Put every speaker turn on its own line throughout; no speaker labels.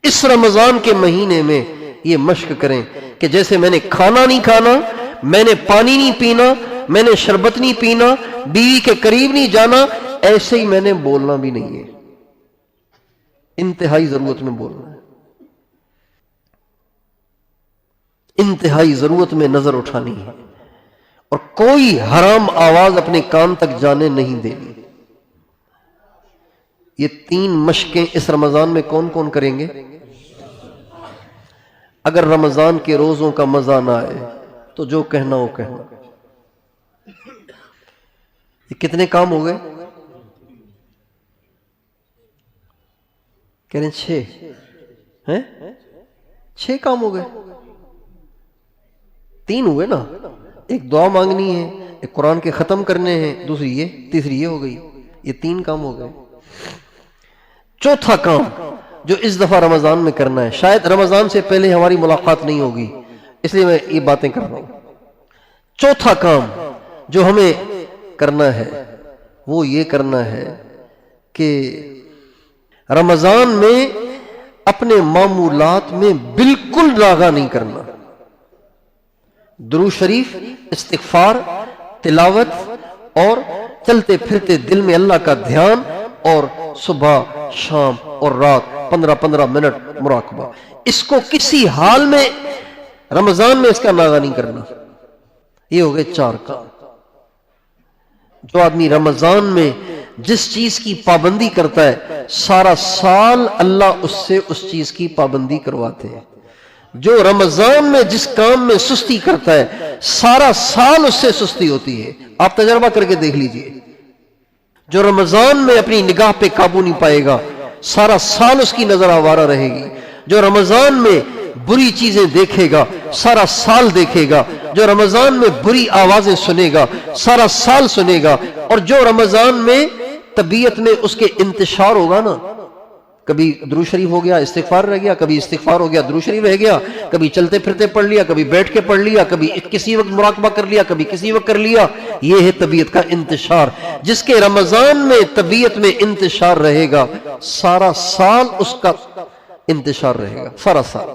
اس رمضان کے مہینے میں یہ مشق کریں کہ جیسے میں نے کھانا نہیں کھانا، میں نے پانی نہیں پینا، میں نے شربت نہیں پینا، بیوی کے قریب نہیں جانا، ایسے ہی میں نے بولنا بھی نہیں ہے، انتہائی ضرورت میں بولنا ہے، انتہائی ضرورت میں نظر اٹھانی ہے، اور کوئی حرام آواز اپنے کان تک جانے نہیں دینی۔ یہ 3 مشقیں اس رمضان میں کون کون کریں گے؟ اگر رمضان کے روزوں کا مزہ نہ آئے تو جو کہنا وہ کہنا۔ یہ کتنے کام ہو گئے؟ کہہ رہے ہیں 6 کام ہو گئے، 3 ہوئے نا، ایک دعا مانگنی ہے، ایک قرآن کے ختم کرنے ہیں، دوسری یہ، تیسری یہ ہو گئی، یہ 3 کام ہو گئے۔ چوتھا کام جو اس دفعہ رمضان میں کرنا ہے، شاید رمضان سے پہلے ہماری ملاقات نہیں ہوگی اس لیے میں یہ باتیں کر رہا ہوں، چوتھا کام جو ہمیں کرنا ہے وہ یہ کرنا ہے کہ رمضان میں اپنے معمولات میں بالکل لاغا نہیں کرنا۔ درود شریف، استغفار، تلاوت اور چلتے پھرتے دل میں اللہ کا دھیان، اور صبح شام اور رات 15-15 منٹ مراقبہ، اس کو کسی حال میں رمضان میں اس کا ناغہ نہیں کرنا۔ یہ ہو گئے 4 کام۔ جو آدمی رمضان میں جس چیز کی پابندی کرتا ہے سارا سال اللہ اس سے اس چیز کی پابندی کرواتے ہیں۔ جو رمضان میں جس کام میں سستی کرتا ہے سارا سال اس سے سستی ہوتی ہے۔ آپ تجربہ کر کے دیکھ لیجئے، جو رمضان میں اپنی نگاہ پہ قابو نہیں پائے گا سارا سال اس کی نظر آوارہ رہے گی۔ جو رمضان میں بری چیزیں دیکھے گا سارا سال دیکھے گا، جو رمضان میں بری آوازیں سنے گا سارا سال سنے گا، اور جو رمضان میں طبیعت میں اس کے انتشار ہوگا نا، کبھی درود شریف ہو گیا استغفار رہ گیا، کبھی استغفار ہو گیا درود شریف رہ گیا، کبھی چلتے پھرتے پڑھ لیا، کبھی بیٹھ کے پڑھ لیا، کبھی کسی وقت مراقبہ کر لیا، کبھی کسی وقت کر لیا، یہ ہے طبیعت کا انتشار۔ جس کے رمضان میں طبیعت میں انتشار رہے گا سارا سال اس کا انتشار رہے گا، سارا سال۔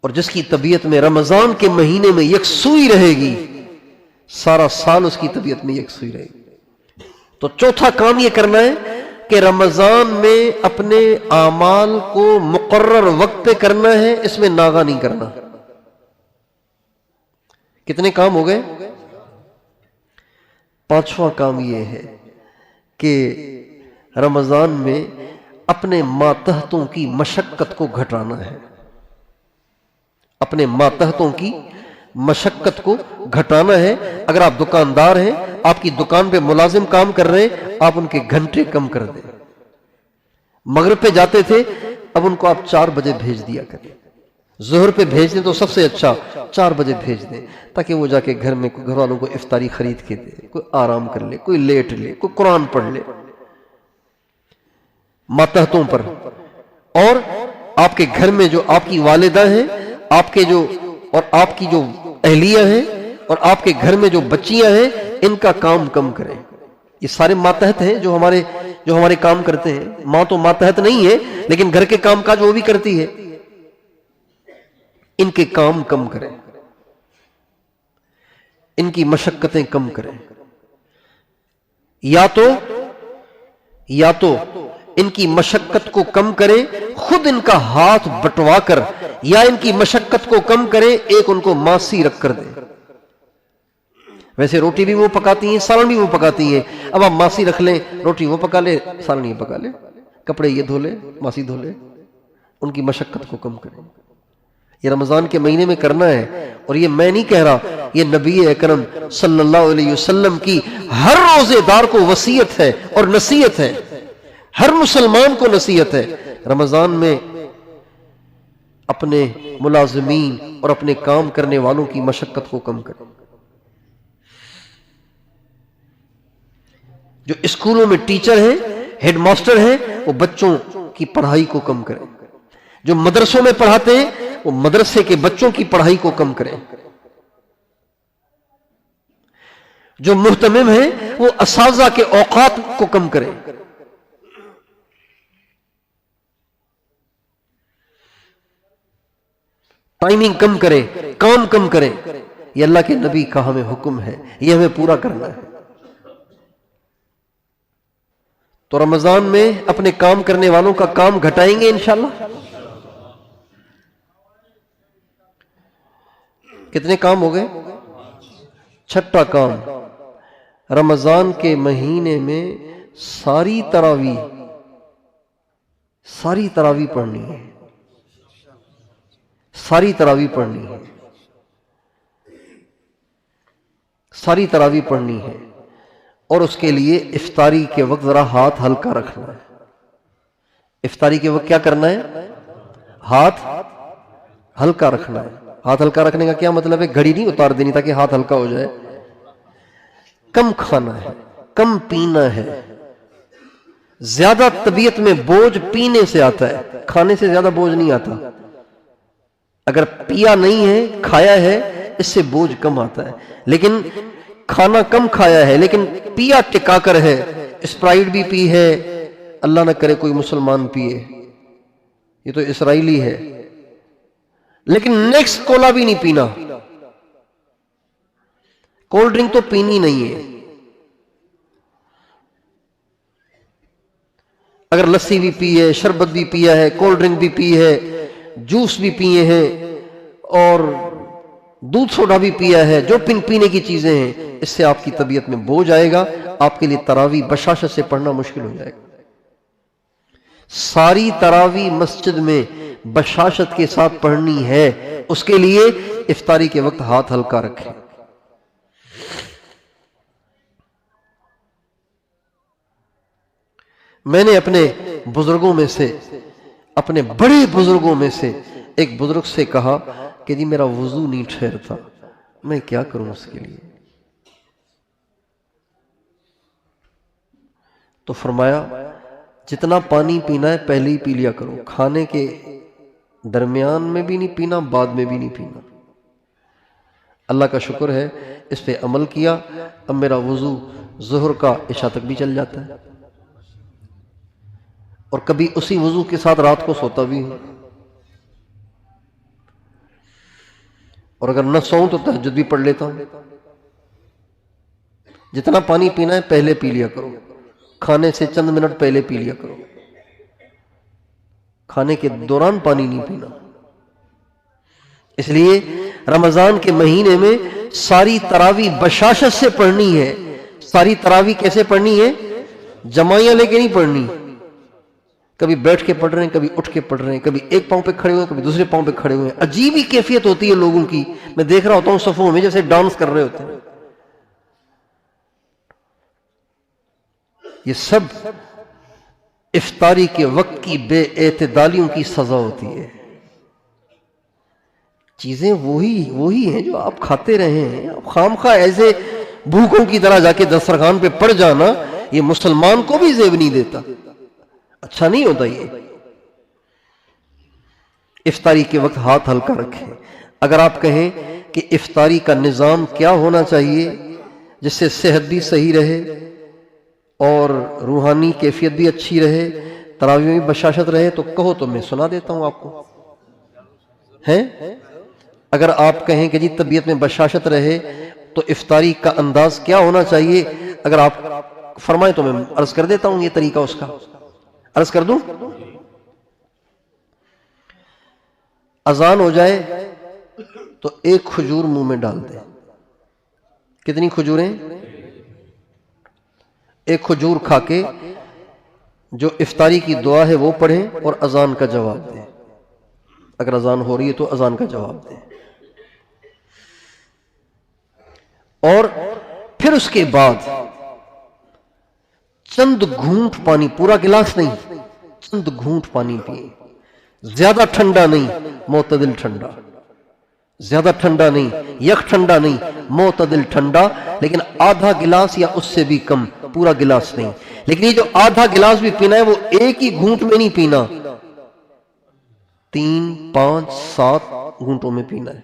اور جس کی طبیعت میں رمضان کے مہینے میں یکسوئی رہے گی سارا سال اس کی طبیعت میں یکسوئی رہے گی۔ تو چوتھا کام یہ کرنا ہے کہ رمضان میں اپنے اعمال کو مقرر وقت پہ کرنا ہے، اس میں ناغہ نہیں کرنا۔ کتنے کام ہو گئے؟ 5واں کام یہ ہے کہ رمضان میں اپنے ماتحتوں کی مشقت کو گھٹانا ہے، اپنے ماتحتوں کی مشقت کو گھٹانا ہے۔ اگر آپ دکاندار ہیں، آپ کی دکان پہ ملازم کام کر رہے ہیں، آپ ان کے گھنٹے کم کر دیں۔ مغرب پہ جاتے تھے، اب ان کو آپ 4 بجے بھیج دیا کریں۔ ظہر پہ بھیج دیں تو سب سے اچھا 4 بجے بھیج دیں، تاکہ وہ جا کے گھر میں گھر والوں کو افطاری خرید کے دے، کوئی آرام کر لے، کوئی لیٹ لے، کوئی قرآن پڑھ لے ماتحتوں پر۔ اور آپ کے گھر میں جو آپ کی والدہ ہیں، آپ کے جو اور آپ کی جو اہلیہ ہیں، اور آپ کے گھر میں جو بچیاں ہیں، ان کا کام کم کریں۔ یہ سارے ماتحت ہیں جو ہمارے کام کرتے ہیں۔ ماں تو ماتحت نہیں ہے، لیکن گھر کے کام کاج وہ بھی کرتی ہے۔ ان کے کام کم کریں، ان کی مشقتیں کم کریں۔ یا تو ان کی مشقت کو کم کریں، خود ان کا ہاتھ بٹوا کر، یا ان کی مشقت کو کم کریں، ایک ان کو ماسی رکھ کر دیں۔ ویسے روٹی بھی وہ پکاتی ہیں، سالن بھی وہ پکاتی ہیں، اب آپ ماسی رکھ لیں، روٹی وہ پکا لے، سالن یہ پکا لے، کپڑے یہ دھو لے، ماسی دھو لے، ان کی مشقت کو کم کریں۔ یہ رمضان کے مہینے میں کرنا ہے، اور یہ میں نہیں کہہ رہا، یہ نبی اکرم صلی اللہ علیہ وسلم کی ہر روزے دار کو وصیت ہے اور نصیحت ہے، ہر مسلمان کو نصیحت ہے۔ رمضان میں اپنے ملازمین اور اپنے کام کرنے والوں کی مشقت کو کم کریں۔ جو اسکولوں میں ٹیچر ہیں، ہیڈ ماسٹر ہیں، وہ بچوں کی پڑھائی کو کم کریں۔ جو مدرسوں میں پڑھاتے ہیں، وہ مدرسے کے بچوں کی پڑھائی کو کم کریں۔ جو مہتمم ہیں، وہ اساتذہ کے اوقات کو کم کریں۔ ٹائمنگ کم کرے، کام کم کرے. یہ اللہ کے نبی کا ہمیں حکم ہے، یہ ہمیں پورا کرنا ہے. تو رمضان میں اپنے کام کرنے والوں کا کام گھٹائیں گے انشاءاللہ. کتنے کام ہو گئے؟ چھٹا کام، رمضان کے مہینے میں ساری تراویح پڑھنی ہے. ساری تراویح پڑھنی ہے. ساری تراویح پڑھنی ہے. اور اس کے لیے افطاری کے وقت ذرا ہاتھ ہلکا رکھنا ہے. افطاری کے وقت کیا کرنا ہے؟ ہاتھ ہلکا رکھنا ہے. ہاتھ ہلکا رکھنے کا کیا مطلب ہے؟ گھڑی نہیں اتار دینی تاکہ ہاتھ ہلکا ہو جائے. کم کھانا ہے، کم پینا ہے. زیادہ طبیعت میں بوجھ پینے سے آتا ہے، کھانے سے زیادہ بوجھ نہیں آتا. اگر پیا نہیں ہے، کھایا ہے، اس سے بوجھ کم آتا ہے. لیکن کھانا کم کھایا ہے لیکن پیا ٹکا کر ہے، اسپرائٹ بھی پی ہے، اللہ نہ کرے کوئی مسلمان پیے، یہ تو اسرائیلی ہے، لیکن نیکسٹ کولا بھی نہیں پینا. کولڈ ڈرنک تو پینی نہیں ہے. اگر لسی بھی پی ہے، شربت بھی پیا ہے، کولڈ ڈرنک بھی پی ہے، جوس بھی پیے ہیں، اور دودھ سوڈا بھی پیا ہے، جو پینے کی چیزیں ہیں، اس سے آپ کی طبیعت میں بوجھ آئے گا. آپ کے لیے تراویح بشاشت سے پڑھنا مشکل ہو جائے گا. ساری تراویح مسجد میں بشاشت کے ساتھ پڑھنی ہے. اس کے لیے افطاری کے وقت ہاتھ ہلکا رکھیں. میں نے اپنے بزرگوں میں سے، اپنے بڑے بزرگوں میں سے ایک بزرگ سے کہا کہ جی میرا وضو نہیں ٹھہرتا، میں کیا کروں اس کے لیے؟ تو فرمایا جتنا پانی پینا ہے پہلے ہی پی لیا کرو. کھانے کے درمیان میں بھی نہیں پینا، بعد میں بھی نہیں پینا. اللہ کا شکر ہے اس پہ عمل کیا. اب میرا وضو ظہر کا عشاء تک بھی چل جاتا ہے، اور کبھی اسی وضو کے ساتھ رات کو سوتا بھی ہوں. اور اگر نہ سوؤں تو تہجد بھی پڑھ لیتا ہوں. جتنا پانی پینا ہے پہلے پی لیا کرو. کھانے سے چند منٹ پہلے پی لیا کرو. کھانے کے دوران پانی نہیں پینا. اس لیے رمضان کے مہینے میں ساری تراویح بشاشت سے پڑھنی ہے. ساری تراویح کیسے پڑھنی ہے؟ جماعیاں لے کے نہیں پڑھنی. کبھی بیٹھ کے پڑھ رہے ہیں، کبھی اٹھ کے پڑھ رہے ہیں، کبھی ایک پاؤں پہ کھڑے ہوئے ہیں، کبھی دوسرے پاؤں پہ کھڑے ہوئے ہیں. عجیب ہی کیفیت ہوتی ہے لوگوں کی. میں دیکھ رہا ہوتا ہوں صفوں میں جیسے ڈانس کر رہے ہوتے ہیں. یہ سب افطاری کے وقت کی بے اعتدالیوں کی سزا ہوتی ہے. چیزیں وہی ہیں جو آپ کھاتے رہے ہیں. آپ خامخواہ ایسے بھوکوں کی طرح جا کے دسترخوان پہ پڑ جانا، یہ مسلمان کو بھی زیب نہیں دیتا، اچھا نہیں ہوتا. یہ افطاری کے وقت ہاتھ ہلکا رکھیں. اگر آپ کہیں کہ افطاری کا نظام کیا ہونا چاہیے جس سے صحت بھی صحیح رہے اور روحانی کیفیت بھی اچھی رہے، تراویح میں بھی بشاشت رہے، تو کہو تو میں سنا دیتا ہوں آپ کو. ہیں اگر آپ کہیں کہ جی طبیعت میں بشاشت رہے تو افطاری کا انداز کیا ہونا چاہیے، اگر آپ فرمائیں تو میں عرض کر دیتا ہوں. یہ طریقہ اس کا عرض کر دوں. اذان ہو جائے تو ایک کھجور منہ میں ڈال دیں. کتنی کھجوریں؟ ایک کھجور کھا کے جو افطاری کی دعا ہے وہ پڑھیں اور اذان کا جواب دیں. اگر اذان ہو رہی ہے تو اذان کا جواب دیں. اور پھر اس کے بعد چند گھونٹ پانی، پورا گلاس نہیں، چند گھونٹ پانی پئیں. زیادہ ٹھنڈا نہیں، معتدل ٹھنڈا. زیادہ ٹھنڈا نہیں، یک ٹھنڈا نہیں، معتدل ٹھنڈا. لیکن آدھا گلاس یا اس سے بھی کم، پورا گلاس نہیں. لیکن یہ جو آدھا گلاس بھی پینا ہے وہ ایک ہی گھونٹ میں نہیں پینا، 3 5 7 گھونٹوں میں پینا ہے.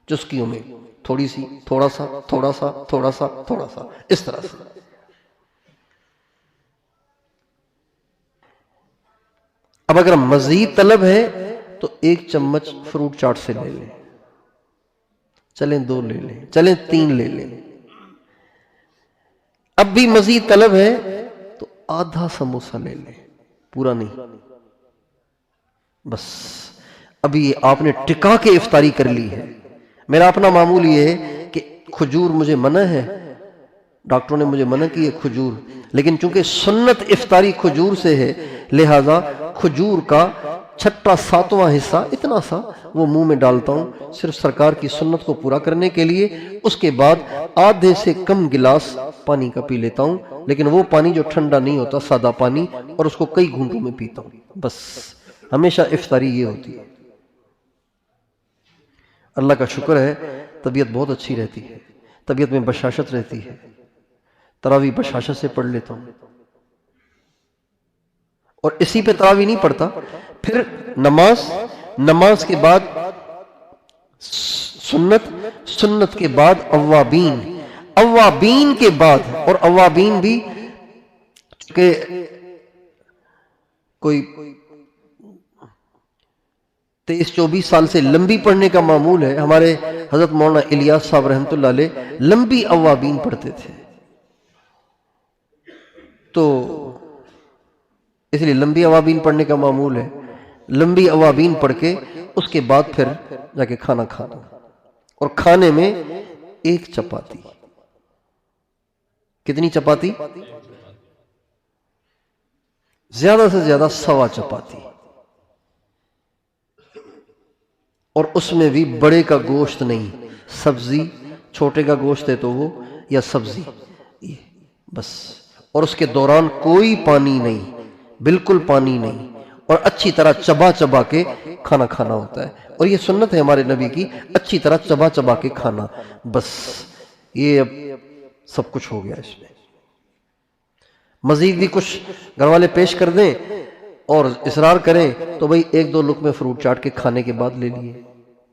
چسکیوں میں، تھوڑی سی، تھوڑا سا، تھوڑا سا، تھوڑا سا، تھوڑا سا، اس طرح سے. اب اگر مزید طلب ہے تو 1 چمچ فروٹ چاٹ سے لے لیں، چلیں 2 لے لیں، چلیں 3 لے لیں۔ اب بھی مزید طلب ہے تو آدھا سموسہ لے لیں، پورا نہیں۔ بس ابھی آپ نے ٹکا کے افطاری کر لی ہے۔ میرا اپنا معمول یہ ہے کہ کھجور مجھے منع ہے، ڈاکٹروں نے مجھے منع کی ہے کھجور، لیکن چونکہ سنت افطاری کھجور سے ہے، لہذا کھجور کا 6واں 7واں حصہ اتنا سا وہ منہ میں ڈالتا ہوں، صرف سرکار کی سنت کو پورا کرنے کے لیے۔ اس کے بعد آدھے سے کم گلاس پانی کا پی لیتا ہوں، لیکن وہ پانی جو ٹھنڈا نہیں ہوتا، سادہ پانی، اور اس کو کئی گھونٹوں میں پیتا ہوں۔ بس ہمیشہ افطاری یہ ہوتی ہے۔ اللہ کا شکر ہے طبیعت بہت اچھی رہتی ہے، طبیعت میں بشاشت رہتی ہے، تراویح بشاشت سے پڑھ لیتا ہوں، اور اسی پہ تراویح نہیں پڑھتا، پھر نماز کے بعد سنت کے بعد اوابین کے بعد، اور اوابین بھی کہ کوئی 23-24 سال سے لمبی پڑھنے کا معمول ہے۔ ہمارے حضرت مولانا الیاس صاحب رحمۃ اللہ علیہ لمبی اوابین پڑھتے تھے، تو اس لیے لمبی اوابین پڑھنے کا معمول ہے۔ لمبی اوابین پڑھ کے اس کے بعد پھر جا کے کھانا کھانا، اور کھانے میں 1 چپاتی۔ کتنی چپاتی؟ زیادہ سے زیادہ 1.25 چپاتی، اور اس میں بھی بڑے کا گوشت نہیں، سبزی، چھوٹے کا گوشت ہے تو وہ، یا سبزی، بس۔ اور اس کے دوران کوئی پانی نہیں، بالکل پانی نہیں، اور اچھی طرح چبا چبا کے کھانا کھانا ہوتا ہے، اور یہ سنت ہے ہمارے نبی کی، اچھی طرح چبا چبا کے کھانا۔ بس یہ اب سب کچھ ہو گیا اس میں۔ مزید بھی کچھ گھر والے پیش کر دیں اور اصرار کریں تو بھئی 1-2 لقمے فروٹ چاٹ کے کھانے کے بعد لے لیے،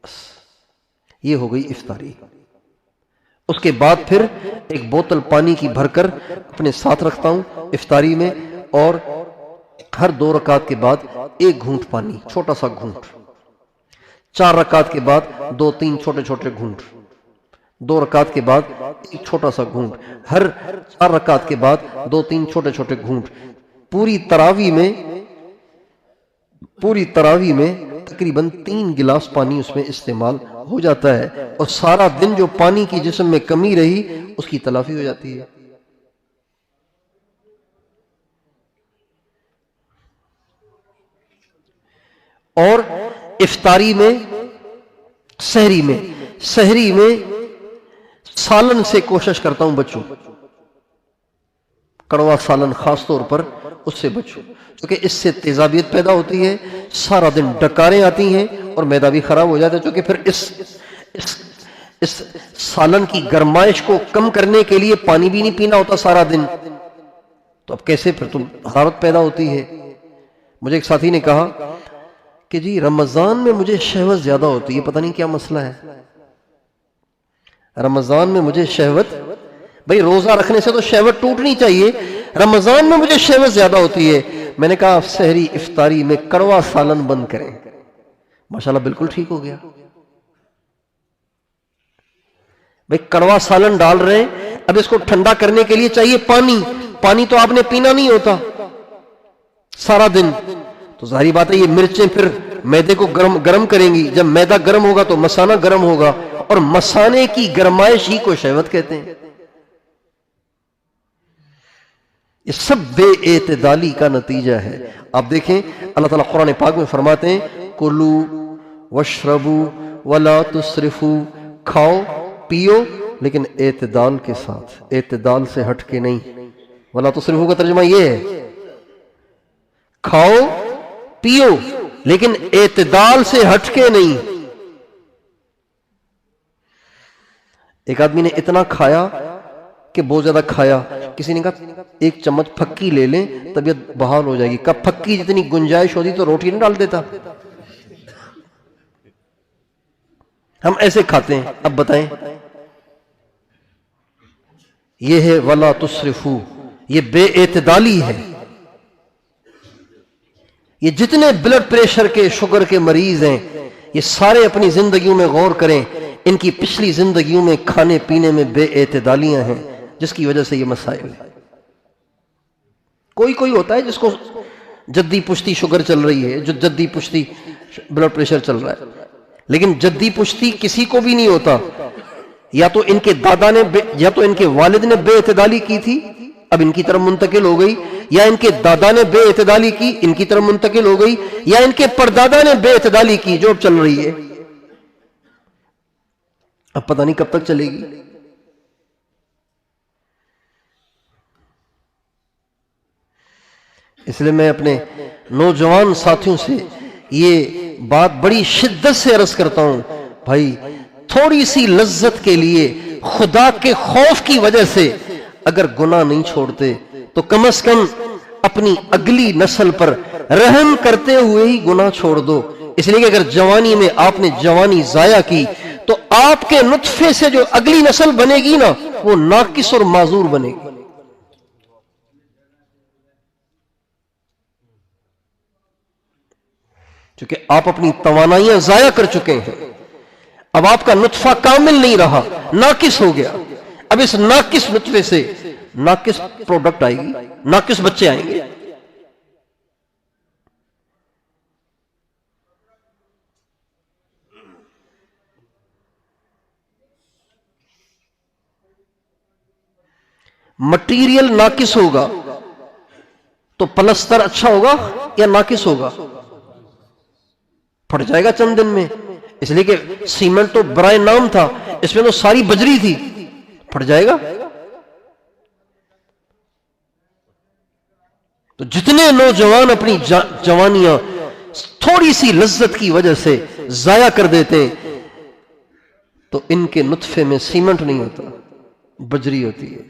بس یہ ہو گئی افطاری۔ اس کے بعد پھر 1 بوتل پانی کی بھر کر اپنے ساتھ رکھتا ہوں افطاری میں، اور ہر 2 رکعت کے بعد 1 گھونٹ پانی، چھوٹا سا گھونٹ۔ 4 رکعت کے بعد 2-3 چھوٹے چھوٹے گھونٹ، 2 رکعت کے بعد 1 چھوٹا سا گھونٹ، ہر 4 رکعت کے بعد 2-3 چھوٹے چھوٹے گھونٹ۔ پوری تراویح میں تقریباً 3 گلاس پانی اس میں استعمال ہو جاتا ہے، اور سارا دن جو پانی کی جسم میں کمی رہی اس کی تلافی ہو جاتی ہے۔ اور افطاری میں، سحری میں سالن سے کوشش کرتا ہوں بچوں، کڑوا سالن خاص طور پر اس سے بچوں، کیونکہ اس سے تیزابیت پیدا ہوتی ہے، سارا دن ڈکاریں آتی ہیں اور معدہ بھی خراب ہو جاتا ہے، کیونکہ پھر اس سالن کی گرمائش کو کم کرنے کے لیے پانی بھی نہیں پینا ہوتا سارا دن، تو اب کیسے پھر تم حرارت پیدا ہوتی ہے۔ مجھے ایک ساتھی نے کہا کہ جی رمضان میں مجھے شہوت زیادہ ہوتی ہے، پتہ نہیں کیا مسئلہ ہے، رمضان میں مجھے شہوت، بھئی روزہ رکھنے سے تو شہوت ٹوٹنی چاہیے، رمضان میں مجھے شہوت زیادہ ہوتی ہے۔ میں نے کہا آپ سحری افطاری میں کڑوا سالن بند کریں، ماشاءاللہ بالکل ٹھیک ہو گیا۔ بھئی کڑوا سالن ڈال رہے ہیں، اب اس کو ٹھنڈا کرنے کے لیے چاہیے پانی تو آپ نے پینا نہیں ہوتا سارا دن، تو ظاہری بات ہے یہ مرچیں پھر معدے کو گرم کریں گی، جب معدہ گرم ہوگا تو مثانہ گرم ہوگا، اور مثانے کی گرمائش ہی کو شہوت کہتے ہیں۔ یہ سب بے اعتدالی کا نتیجہ ہے۔ آپ دیکھیں اللہ تعالیٰ قرآن پاک میں فرماتے ہیں کلو واشربو ولا تسرفو، کھاؤ پیو لیکن اعتدال کے ساتھ، اعتدال سے ہٹ کے نہیں۔ ولا تسرفو کا ترجمہ یہ ہے کھاؤ پیو لیکن اعتدال سے ہٹ کے نہیں۔ ایک آدمی نے اتنا کھایا کہ بہت زیادہ کھایا، کسی نے کہا 1 چمچ پھکی لے لیں طبیعت بحال ہو جائے گی، کب پھکی جتنی گنجائش ہوتی تو روٹی نہ ڈال دیتا، ہم ایسے کھاتے ہیں۔ اب بتائیں یہ ہے ولا تسرفو، یہ بے اعتدالی ہے۔ یہ جتنے بلڈ پریشر کے شوگر کے مریض ہیں یہ سارے اپنی زندگیوں میں غور کریں، ان کی پچھلی زندگیوں میں کھانے پینے میں بے اعتدالیاں ہیں جس کی وجہ سے یہ مسائل ہیں۔ کوئی ہوتا ہے جس کو جدی پشتی شوگر چل رہی ہے، جو جدی پشتی بلڈ پریشر چل رہا ہے، لیکن جدی پشتی کسی کو بھی نہیں ہوتا، یا تو ان کے دادا نے یا تو ان کے والد نے بے اعتدالی کی تھی اب ان کی طرف منتقل ہو گئی، یا ان کے دادا نے بے اعتدالی کی ان کی طرف منتقل ہو گئی، یا ان کے پردادا نے بے اعتدالی کی جو اب چل رہی ہے، اب پتہ نہیں کب تک چلے گی۔ اس لیے میں اپنے نوجوان ساتھیوں سے یہ بات بڑی شدت سے عرض کرتا ہوں، بھائی تھوڑی سی لذت کے لیے خدا کے خوف کی وجہ سے اگر گناہ نہیں چھوڑتے تو کم از کم اپنی اگلی نسل پر رحم کرتے ہوئے ہی گناہ چھوڑ دو۔ اس لیے کہ اگر جوانی میں آپ نے جوانی ضائع کی تو آپ کے نطفے سے جو اگلی نسل بنے گی نا وہ ناقص اور معذور بنے گی۔ چونکہ آپ اپنی توانائیاں ضائع کر چکے ہیں، اب آپ کا نطفہ کامل نہیں رہا، ناقص ہو گیا، اب اس ناقص نطفے سے ناقص پروڈکٹ آئے گی، ناقص بچے آئیں گے۔ مٹیریل ناقص ہوگا تو پلستر اچھا ہوگا یا ناقص ہوگا؟ پھٹ جائے گا چند دن میں، اس لیے کہ سیمنٹ تو برائے نام تھا، اس میں تو ساری بجری تھی، پھٹ جائے گا۔ تو جتنے نوجوان اپنی جوانیاں تھوڑی سی لذت کی وجہ سے ضائع کر دیتے تو ان کے نطفے میں سیمنٹ نہیں ہوتا، بجری ہوتی ہے،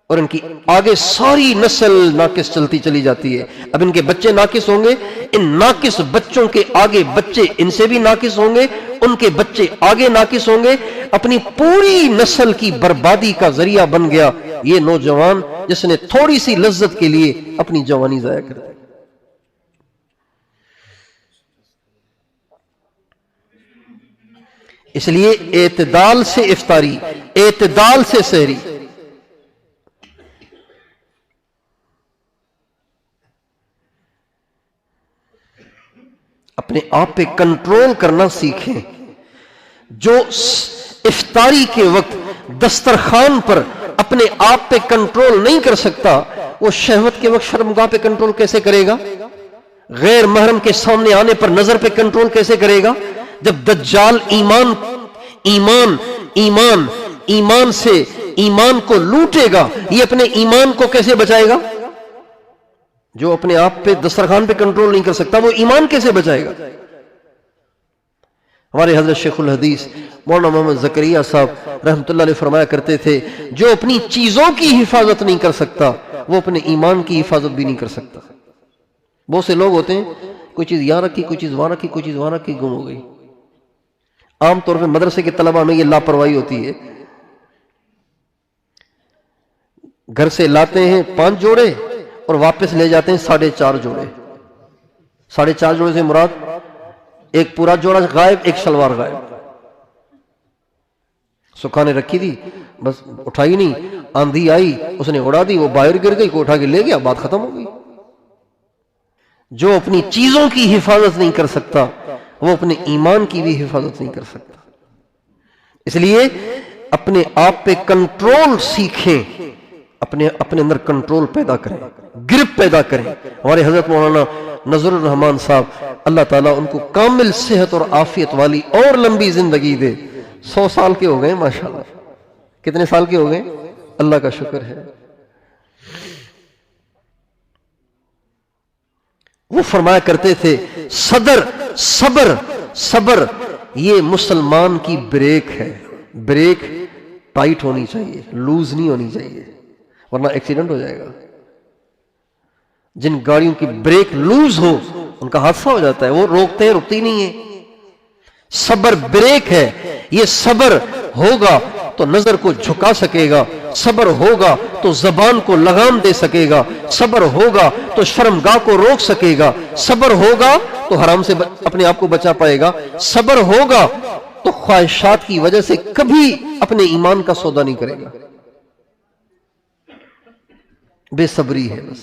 اور ان کی آگے ساری نسل ناقص چلتی چلی جاتی ہے۔ اب ان کے بچے ناقص ہوں گے، ان ناقص بچوں کے آگے بچے ان سے بھی ناقص ہوں گے، ان کے بچے آگے ناقص ہوں گے، اپنی پوری نسل کی بربادی کا ذریعہ بن گیا یہ نوجوان جس نے تھوڑی سی لذت کے لیے اپنی جوانی ضائع کر دی۔ اس لیے اعتدال سے افطاری، اعتدال سے سحری۔ اپنے آپ پہ کنٹرول کرنا سیکھیں۔ جو افطاری کے وقت دسترخوان پر اپنے آپ پہ کنٹرول نہیں کر سکتا وہ شہوت کے وقت شرمگاہ پہ کنٹرول کیسے کرے گا؟ غیر محرم کے سامنے آنے پر نظر پہ کنٹرول کیسے کرے گا؟ جب دجال ایمان سے ایمان کو لوٹے گا یہ اپنے ایمان کو کیسے بچائے گا؟ جو اپنے آپ پہ دسترخوان پہ کنٹرول نہیں کر سکتا وہ ایمان کیسے بچائے گا؟ ہمارے حضرت شیخ الحدیث مولانا محمد زکریا صاحب رحمۃ اللہ علیہ فرمایا کرتے تھے جو اپنی چیزوں کی حفاظت نہیں کر سکتا وہ اپنے ایمان کی حفاظت بھی نہیں کر سکتا۔ بہت سے لوگ ہوتے ہیں کوئی چیز یہاں رکھی، کوئی چیز وہاں رکھی، کوئی چیز وہاں رکھی، گم ہو گئی۔ عام طور پہ مدرسے کے طلباء میں یہ لاپرواہی ہوتی ہے، گھر سے لاتے ہیں 5 جوڑے اور واپس لے جاتے ہیں 4.5 جوڑے۔ 4.5 جوڑے سے مراد ایک پورا جوڑا غائب، ایک شلوار غائب۔ سکھانے رکھی تھی بس اٹھائی نہیں، آندھی آئی اس نے اڑا دی، وہ باہر گر گئی، کوئی اٹھا کے لے گیا، بات ختم ہو گئی۔ جو اپنی چیزوں کی حفاظت نہیں کر سکتا وہ اپنے ایمان کی بھی حفاظت نہیں کر سکتا۔ اس لیے اپنے آپ پہ کنٹرول سیکھیں، اپنے اندر کنٹرول پیدا کریں، گرپ پیدا کریں۔ ہمارے حضرت مولانا نذر الرحمان صاحب اللہ تعالیٰ ان کو کامل صحت اور عافیت والی اور لمبی زندگی دے، 100 سال کے ہو گئے ماشاءاللہ۔ کتنے سال کے ہو گئے؟ اللہ کا شکر ہے۔ وہ فرمایا کرتے تھے صبر یہ مسلمان کی بریک ہے، بریک ٹائٹ ہونی چاہیے، لوز نہیں ہونی چاہیے ورنہ ایکسیڈنٹ ہو جائے گا۔ جن گاڑیوں کی بریک لوز ہو ان کا حادثہ ہو جاتا ہے، وہ روکتے ہیں، رکتی نہیں ہے۔ صبر بریک ہے، یہ صبر ہوگا تو نظر کو جھکا سکے گا، صبر ہوگا تو زبان کو لگام دے سکے گا، صبر ہوگا تو شرمگاہ کو روک سکے گا، صبر ہوگا تو حرام سے اپنے آپ کو بچا پائے گا، صبر ہوگا تو خواہشات کی وجہ سے کبھی اپنے ایمان کا سودا نہیں کرے گا۔ بے صبری ہے بس۔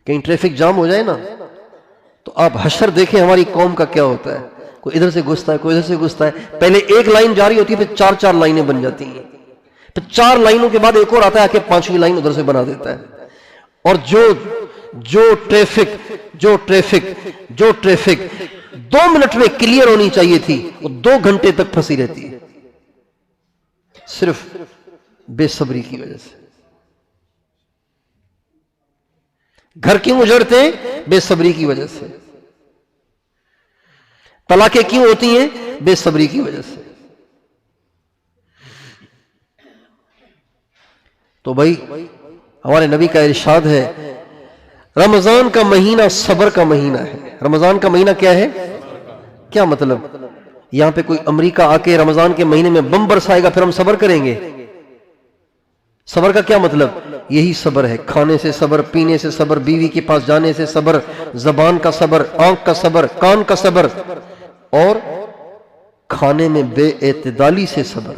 کہیں ٹریفک جام ہو جائے نا تو آپ حشر دیکھیں ہماری قوم کا کیا ہوتا ہے، کوئی ادھر سے گھستا ہے، کوئی ادھر سے گھستا ہے، پہلے ایک لائن جاری ہوتی ہے، پھر چار چار لائنیں بن جاتی ہیں، پھر چار لائنوں کے بعد ایک اور آتا ہے کہ پانچویں لائن ادھر سے بنا دیتا ہے، اور جو ٹریفک 2 منٹ میں کلیئر ہونی چاہیے تھی وہ 2 گھنٹے تک پھنسی رہتی ہے، صرف بے صبری کی وجہ سے۔ گھر کیوں اجڑتے ہیں؟ بے صبری کی وجہ سے۔ طلاقیں کیوں ہوتی ہیں؟ بے صبری کی وجہ سے۔ تو بھائی ہمارے نبی کا ارشاد ہے رمضان کا مہینہ صبر کا مہینہ ہے۔ رمضان کا مہینہ کیا ہے؟ کیا مطلب؟ یہاں پہ کوئی امریکہ آ کے رمضان کے مہینے میں بم برسائے گا پھر ہم صبر کریں گے؟ صبر کا کیا مطلب؟ یہی صبر ہے، کھانے سے صبر، پینے سے صبر، بیوی کے پاس جانے سے صبر، زبان کا صبر، آنکھ کا صبر، کان کا صبر، اور کھانے میں بے اعتدالی سے صبر۔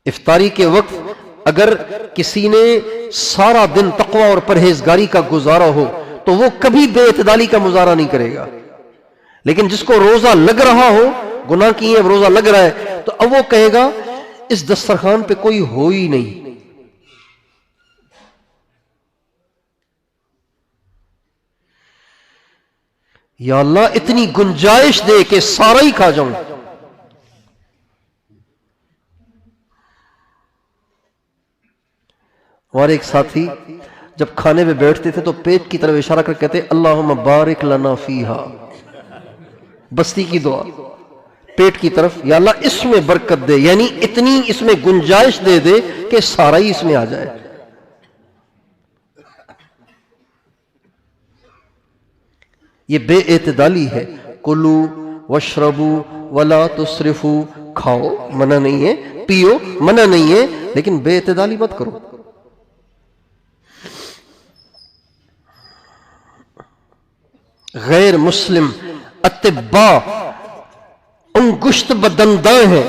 افطاری کے وقت اگر کسی نے سارا دن تقوی اور پرہیزگاری کا گزارا ہو تو وہ کبھی بے اعتدالی کا مظاہرہ نہیں کرے گا، لیکن جس کو روزہ لگ رہا ہو، گناہ کی ہے روزہ لگ رہا ہے، تو اب وہ کہے گا اس دسترخوان پہ کوئی ہو ہی نہیں۔ یا اللہ اتنی گنجائش دے کہ سارا ہی کھا جاؤں۔ ہمارے ایک ساتھی جب کھانے میں بیٹھتے تھے تو پیٹ کی طرف اشارہ کر کہتے اللہم بارک لنا فیہا، بستی کی دعا، پیٹ کی طرف، یا اللہ اس میں برکت دے، یعنی اتنی اس میں گنجائش دے دے کہ سارا ہی اس میں آ جائے۔ یہ بے اعتدالی ہے۔ کلو واشربو ولا تسرفو، کھاؤ منع نہیں ہے، پیو منع نہیں ہے، لیکن بے اعتدالی مت کرو۔ غیر مسلم اطباء انگشت بدنداں ہیں،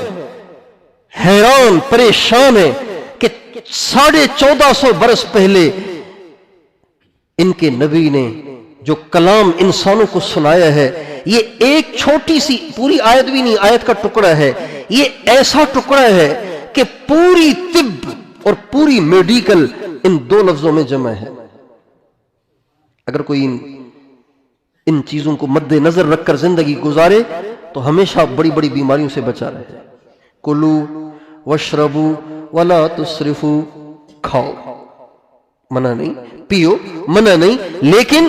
حیران پریشان ہیں کہ 1450 برس پہلے ان کے نبی نے جو کلام انسانوں کو سنایا ہے، یہ ایک چھوٹی سی، پوری آیت بھی نہیں، آیت کا ٹکڑا ہے، یہ ایسا ٹکڑا ہے کہ پوری طب اور پوری میڈیکل ان 2 لفظوں میں جمع ہے۔ اگر کوئی ان چیزوں کو مد نظر رکھ کر زندگی گزارے تو ہمیشہ بڑی بڑی بیماریوں سے بچا رہے۔ کلو واشربو ولا تسرفو، کھاؤ منع نہیں، پیو منع نہیں، لیکن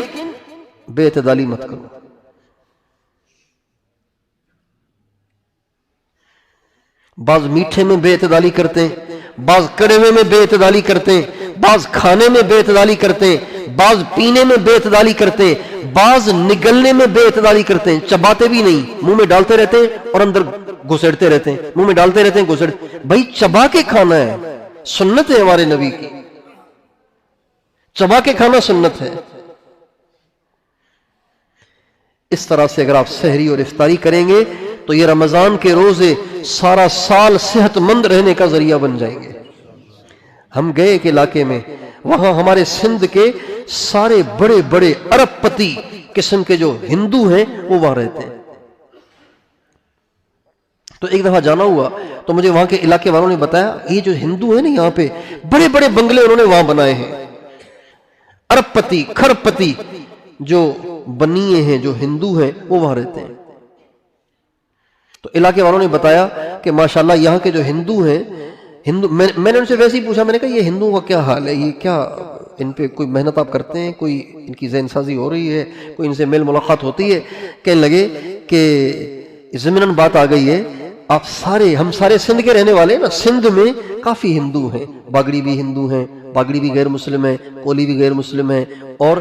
بے اعتدالی مت کرو۔ بعض میٹھے میں بے اعتدالی کرتے ہیں، بعض کڑوے میں بے اعتدالی کرتے ہیں، بعض کھانے میں بے اعتدالی کرتے ہیں، بعض پینے میں بے اعتدالی کرتے ہیں، بعض نگلنے میں بے اعتدالی کرتے ہیں، چباتے بھی نہیں، منہ میں ڈالتے رہتے ہیں اور اندر گھسیڑتے رہتے ہیں، منہ میں ڈالتے رہتے ہیں گھسیڑتے۔ بھائی چبا کے کھانا ہے، سنت ہے ہمارے نبی کی، چبا کے کھانا سنت ہے۔ اس طرح سے اگر آپ سحری اور افطاری کریں گے تو یہ رمضان کے روزے سارا سال صحت مند رہنے کا ذریعہ بن جائیں گے۔ ہم گئے ایک علاقے میں، وہاں ہمارے سندھ کے سارے بڑے بڑے ارب پتی قسم کے جو ہندو ہیں وہ وہاں رہتے ہیں۔ تو ایک دفعہ جانا ہوا تو مجھے وہاں کے علاقے والوں نے بتایا یہ جو ہندو ہیں نا یہاں پہ بڑے بڑے بنگلے انہوں نے وہاں بنائے ہیں، ارب پتی کھرب پتی جو بنیے ہیں جو ہندو ہیں وہ وہاں رہتے ہیں۔ تو علاقے والوں نے بتایا کہ ماشاءاللہ یہاں کے جو ہندو ہیں، میں نے ان سے ویسے ہی پوچھا، میں نے کہا یہ ہندوؤں کا کیا حال ہے، یہ کیا ان پہ کوئی محنت آپ کرتے ہیں، کوئی ان کی ذہن سازی ہو رہی ہے، کوئی ان سے میل ملاقات ہوتی ہے؟ کہنے لگے کہ ضمناً بات آ گئی ہے، آپ سارے، ہم سارے سندھ کے رہنے والے ہیں نا، سندھ میں کافی ہندو ہیں، باگڑی بھی ہندو ہیں، باگڑی بھی غیر مسلم ہیں، کولی بھی غیر مسلم ہیں، اور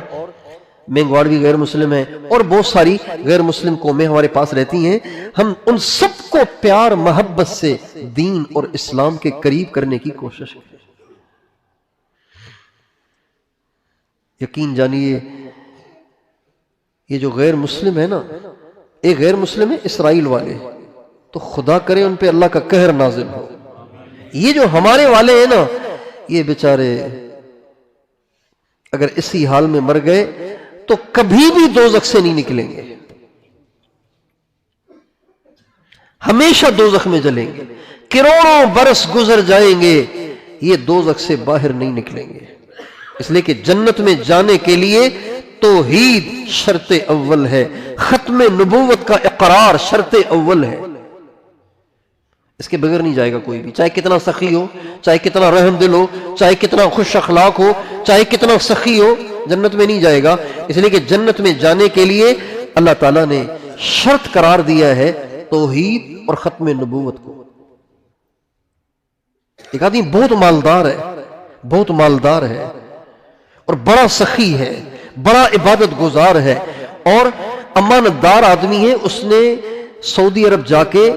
مینگواڑ بھی غیر مسلم ہیں اور بہت ساری غیر مسلم قومیں ہمارے پاس رہتی ہیں، ہم ان سب کو پیار محبت سے دین اور اسلام کے قریب کرنے کی کوشش کریں۔ یقین جانیے یہ جو غیر مسلم ہے نا، ایک غیر مسلم ہے اسرائیل والے، تو خدا کرے ان پہ اللہ کا قہر نازل ہو۔ یہ جو ہمارے والے ہیں نا، یہ بیچارے اگر اسی حال میں مر گئے تو کبھی بھی دوزخ سے نہیں نکلیں گے، ہمیشہ دوزخ میں جلیں گے، کروڑوں برس گزر جائیں گے، یہ دوزخ سے باہر نہیں نکلیں گے۔ اس لیے کہ جنت میں جانے کے لیے توحید شرط اول ہے، ختم نبوت کا اقرار شرط اول ہے، اس کے بغیر نہیں جائے گا کوئی بھی، چاہے کتنا سخی ہو، چاہے کتنا رحم دل ہو، چاہے کتنا خوش اخلاق ہو، چاہے کتنا سخی ہو، جنت میں نہیں جائے گا۔ اس لیے کہ جنت میں جانے کے لیے اللہ تعالیٰ نے شرط قرار دیا ہے توحید اور ختم نبوت کو۔ ایک آدمی بہت مالدار ہے، بہت مالدار ہے اور بڑا سخی ہے، بڑا عبادت گزار ہے اور امانت دار آدمی ہے، اس نے سعودی عرب جا کے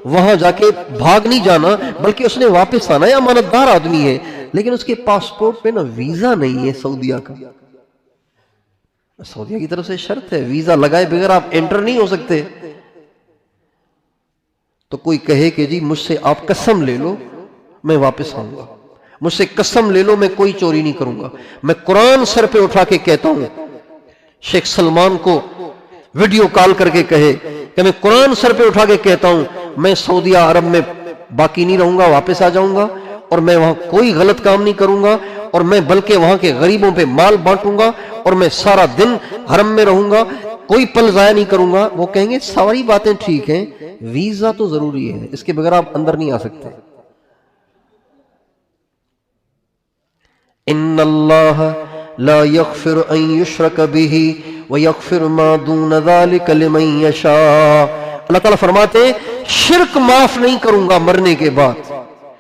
وہاں جا کے بھاگ نہیں جانا بلکہ اس نے واپس آنا ہے، امانت دار آدمی ہے، لیکن اس کے پاسپورٹ پہ نا ویزا نہیں ہے سعودیہ کا۔ سعودیہ کی طرف سے شرط ہے ویزا لگائے بغیر آپ انٹر نہیں ہو سکتے۔ تو کوئی کہے کہ جی مجھ سے آپ قسم لے لو میں واپس آؤں گا، مجھ سے قسم لے لو میں کوئی چوری نہیں کروں گا، میں قرآن سر پہ اٹھا کے کہتا ہوں، شیخ سلمان کو ویڈیو کال کر کے کہے کہ میں قرآن سر پہ اٹھا کے کہتا ہوں میں سعودیہ عرب میں باقی نہیں رہوں گا، واپس آ جاؤں گا اور میں وہاں کوئی غلط کام نہیں کروں گا، اور میں بلکہ وہاں کے غریبوں پہ مال بانٹوں گا، اور میں سارا دن حرم میں رہوں گا، کوئی پل ضائع نہیں کروں گا۔ وہ کہیں گے ساری باتیں ٹھیک ہیں، ویزا تو ضروری ہے، اس کے بغیر آپ اندر نہیں آ سکتے۔ ان اللہ لا یغفر ان یشرک بہ ویغفر ما دون ذلک لمن یشاء۔ اللہ تعالیٰ فرماتے ہیں شرک معاف نہیں کروں گا مرنے کے بعد،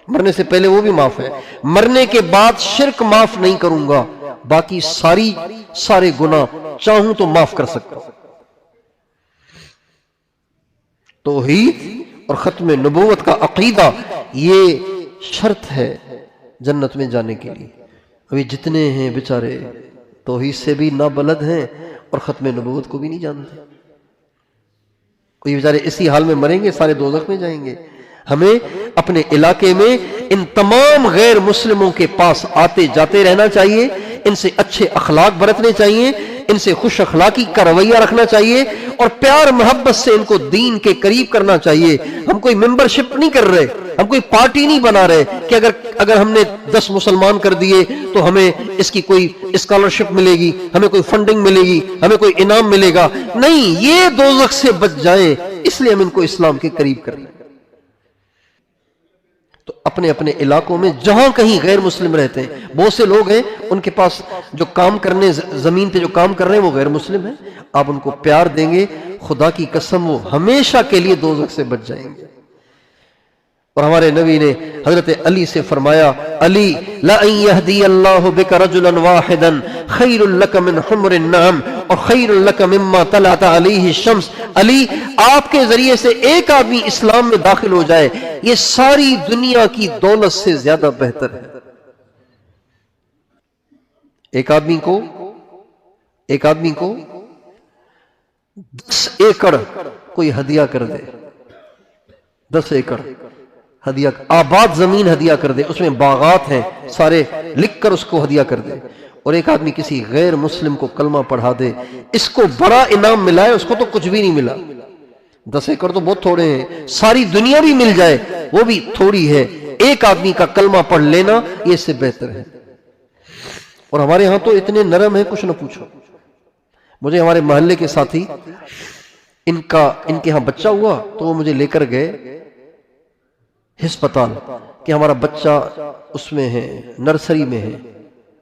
مرنے سے پہلے وہ بھی معاف ہے، مرنے کے بعد شرک معاف نہیں کروں گا، باقی سارے گناہ چاہوں تو معاف کر سکتا ہوں۔ توحید اور ختم نبوت کا عقیدہ یہ شرط ہے جنت میں جانے کے لیے۔ ابھی جتنے ہیں بیچارے توحید سے بھی نابلد ہیں اور ختم نبوت کو بھی نہیں جانتے، کوئی بیچارے اسی حال میں مریں گے، سارے دوزخ میں جائیں گے۔ ہمیں اپنے علاقے میں ان تمام غیر مسلموں کے پاس آتے جاتے رہنا چاہیے، ان سے اچھے اخلاق برتنے چاہیے، ان سے خوش اخلاقی کا رویہ رکھنا چاہیے اور پیار محبت سے ان کو دین کے قریب کرنا چاہیے۔ ہم کوئی ممبرشپ نہیں کر رہے، ہم کوئی پارٹی نہیں بنا رہے کہ اگر ہم نے 10 مسلمان کر دیے تو ہمیں اس کی کوئی اسکالرشپ ملے گی، ہمیں کوئی فنڈنگ ملے گی، ہمیں کوئی انعام ملے گا۔ نہیں، یہ دوزخ سے بچ جائیں اس لیے ہم ان کو اسلام کے قریب کر رہے ہیں۔ تو اپنے اپنے علاقوں میں جہاں کہیں غیر مسلم رہتے ہیں، بہت سے لوگ ہیں ان کے پاس جو کام کرنے زمین پہ جو کام کر رہے ہیں وہ غیر مسلم ہیں، آپ ان کو پیار دیں گے، خدا کی قسم وہ ہمیشہ کے لیے دوزخ سے بچ جائیں گے۔ اور ہمارے نبی نے حضرت علی سے فرمایا علی لَأَن يَهْدِيَ اللَّهُ بِكَ رَجُلًا وَاحِدًا خَيْرٌ لَكَ مِنْ حُمْرِ النَّعَمِ اور خَيْرٌ لَكَ مِمَّا طَلَعَتْ عَلَيْهِ الشَّمْسُ۔ علی آپ کے ذریعے سے ایک آدمی اسلام میں داخل ہو جائے یہ ساری دنیا کی دولت سے زیادہ بہتر ہے۔ ایک آدمی کو 10 ایکڑ کوئی ہدیہ کر دے، 10 ایکڑ ہدیہ، آباد زمین ہدیہ کر دے، اس میں باغات ہیں سارے، لکھ کر اس کو ہدیہ کر دے، اور ایک آدمی کسی غیر مسلم کو کلمہ پڑھا دے، اس کو بڑا انعام ملا ہے، اس کو تو کچھ بھی نہیں ملا۔ 10 ایکڑ تو بہت تھوڑے ہیں، ساری دنیا بھی مل جائے وہ بھی تھوڑی ہے، ایک آدمی کا کلمہ پڑھ لینا یہ اس سے بہتر ہے۔ اور ہمارے ہاں تو اتنے نرم ہیں کچھ نہ پوچھو۔ مجھے ہمارے محلے کے ساتھی ان کے ہاں بچہ ہوا تو وہ مجھے لے کر گئے ہسپتال کہ ہمارا بچہ اس میں ہے، نرسری میں ہے،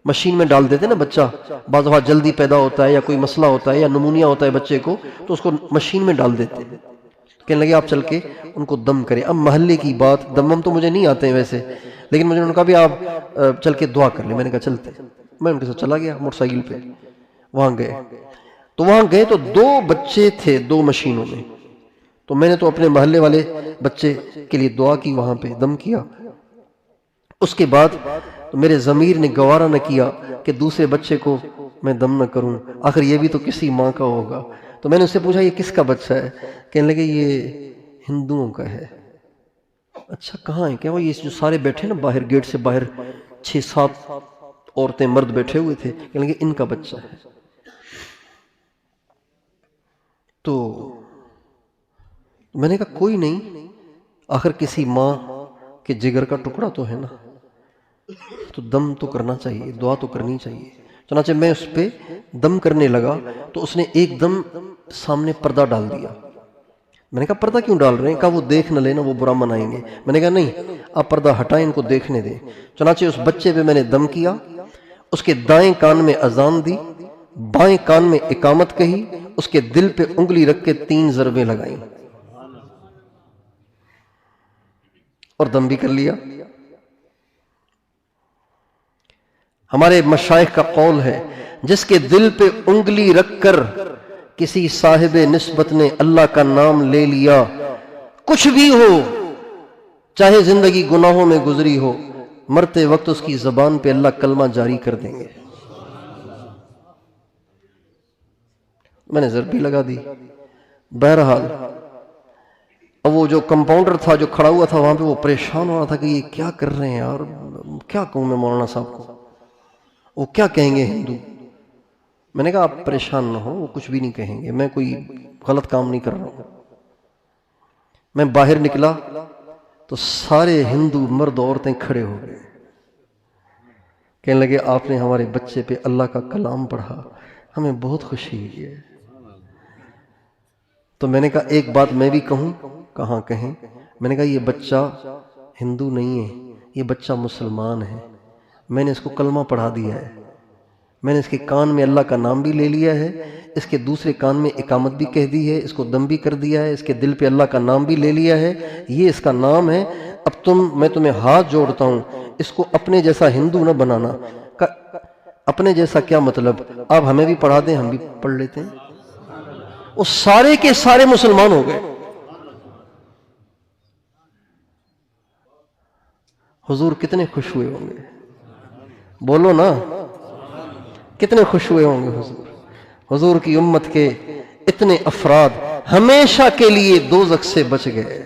مشین میں ڈال دیتے نا بچہ، بعض دفعہ جلدی پیدا ہوتا ہے یا کوئی مسئلہ ہوتا ہے یا نمونیا ہوتا ہے بچے کو تو اس کو مشین میں ڈال دیتے ہیں۔ کہنے لگے آپ چل کے ان کو دم کریں۔ اب محلے کی بات، دم تو مجھے نہیں آتے ہیں ویسے، لیکن مجھے انہوں نے کہا بھی آپ چل کے دعا کر لیں، میں نے کہا چلتے۔ میں ان کے ساتھ چلا گیا موٹر سائیکل پہ، وہاں گئے تو 2 بچے تھے 2 مشینوں میں. تو میں نے تو اپنے محلے والے بچے کے لیے دعا کی، وہاں پہ دم کیا. اس کے بعد تو میرے ضمیر نے گوارا نہ کیا کہ دوسرے بچے کو میں دم نہ کروں، آخر یہ بھی تو کسی ماں کا ہوگا. تو میں نے اس سے پوچھا یہ کس کا بچہ ہے؟ کہنے لگے یہ ہندوؤں کا ہے. اچھا کہاں ہے؟ کہ وہ یہ جو سارے بیٹھے نا باہر، گیٹ سے باہر 6-7 عورتیں مرد بیٹھے ہوئے تھے، کہنے لگے ان کا بچہ ہے. تو میں نے کہا کوئی نہیں، آخر کسی ماں کے جگر کا ٹکڑا تو ہے نا، تو دم تو کرنا چاہیے، دعا تو کرنی چاہیے. چنانچہ میں اس پہ دم کرنے لگا تو اس نے ایک دم سامنے پردہ ڈال دیا. میں نے کہا پردہ کیوں ڈال رہے ہیں؟ کہا وہ دیکھ نہ لینا، وہ برا منائیں گے. میں نے کہا نہیں، آپ پردہ ہٹائیں، ان کو دیکھنے دیں. چنانچہ اس بچے پہ میں نے دم کیا، اس کے دائیں کان میں اذان دی، بائیں کان میں اقامت کہی، اس کے دل پہ انگلی رکھ کے 3 ضربیں لگائیں اور دم بھی کر لیا. ہمارے مشائخ کا قول ہے جس کے دل پہ انگلی رکھ کر کسی صاحب نسبت نے اللہ کا نام لے لیا، کچھ بھی ہو، چاہے زندگی گناہوں میں گزری ہو، مرتے وقت اس کی زبان پہ اللہ کلمہ جاری کر دیں گے. میں نے ضرب بھی لگا دی. بہرحال اب وہ جو کمپاؤنڈر تھا جو کھڑا ہوا تھا وہاں پہ، وہ پریشان ہو رہا تھا کہ یہ کیا کر رہے ہیں یار، کیا کہوں میں مولانا صاحب کو، وہ کیا کہیں گے ہندو. میں نے کہا آپ پریشان نہ ہو، وہ کچھ بھی نہیں کہیں گے، میں کوئی غلط کام نہیں کر رہا ہوں. میں باہر نکلا تو سارے ہندو مرد عورتیں کھڑے ہو گئے، کہنے لگے آپ نے ہمارے بچے پہ اللہ کا کلام پڑھا، ہمیں بہت خوشی ہوئی ہے. تو میں نے کہا ایک بات میں بھی کہوں. کہاں کہیں؟ میں نے کہا یہ بچہ ہندو نہیں ہے، یہ بچہ مسلمان ہے. میں نے اس کو کلمہ پڑھا دیا ہے، میں نے اس کے کان میں اللہ کا نام بھی لے لیا ہے، اس کے دوسرے کان میں اقامت بھی کہہ دی ہے، اس کو دم بھی کر دیا ہے، اس کے دل پہ اللہ کا نام بھی لے لیا ہے. یہ اس کا نام ہے. اب میں تمہیں ہاتھ جوڑتا ہوں، اس کو اپنے جیسا ہندو نہ بنانا. اپنے جیسا کیا مطلب؟ آپ ہمیں بھی پڑھا دیں، ہم بھی پڑھ لیتے ہیں. وہ سارے کے سارے مسلمان ہو گئے. حضور کتنے خوش ہوئے ہوں گے، بولو نا، کتنے خوش ہوئے ہوں گے حضور کی امت کے اتنے افراد ہمیشہ کے لیے دوزخ سے بچ گئے.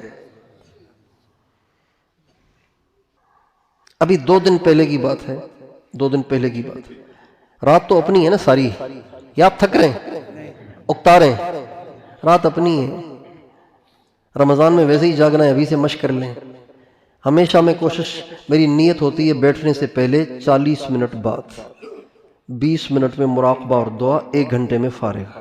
ابھی 2 دن پہلے کی بات ہے، 2 دن پہلے کی بات ہے. رات تو اپنی ہے نا ساری، یا آپ تھک رہے ہیں، اکتا رہے ہیں؟ رات اپنی ہے. رمضان میں ویسے ہی جاگنا ہے، ابھی سے مشق کر لیں. ہمیشہ میں کوشش، میری نیت ہوتی ہے بیٹھنے سے پہلے 40 منٹ بعد 20 منٹ میں مراقبہ اور دعا، 1 گھنٹے میں فارغ.